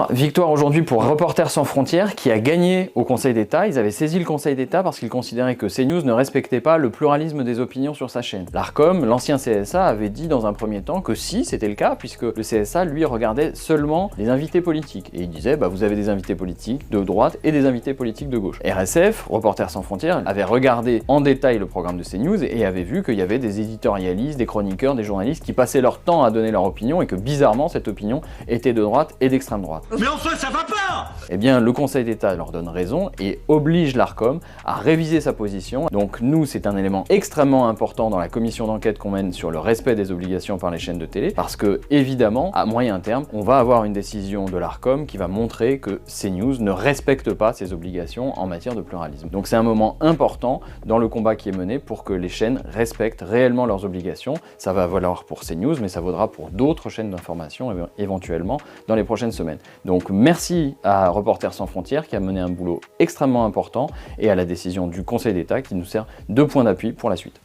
Victoire aujourd'hui pour Reporters sans frontières qui a gagné au Conseil d'État. Ils avaient saisi le Conseil d'État parce qu'ils considéraient que CNews ne respectait pas le pluralisme des opinions sur sa chaîne. L'Arcom, l'ancien CSA, avait dit dans un premier temps que si, c'était le cas, puisque le CSA, lui, regardait seulement les invités politiques. Et il disait, vous avez des invités politiques de droite et des invités politiques de gauche. RSF, Reporters sans frontières, avait regardé en détail le programme de CNews et avait vu qu'il y avait des éditorialistes, des chroniqueurs, des journalistes qui passaient leur temps à donner leur opinion et que bizarrement, cette opinion était de droite et d'extrême droite. Mais enfin, ça va pas! Eh bien, le Conseil d'État leur donne raison et oblige l'Arcom à réviser sa position. Donc nous, c'est un élément extrêmement important dans la commission d'enquête qu'on mène sur le respect des obligations par les chaînes de télé, parce que, évidemment, à moyen terme, on va avoir une décision de l'Arcom qui va montrer que CNews ne respecte pas ses obligations en matière de pluralisme. Donc c'est un moment important dans le combat qui est mené pour que les chaînes respectent réellement leurs obligations. Ça va valoir pour CNews, mais ça vaudra pour d'autres chaînes d'information éventuellement dans les prochaines semaines. Donc merci à Reporters sans frontières qui a mené un boulot extrêmement important et à la décision du Conseil d'État qui nous sert de point d'appui pour la suite.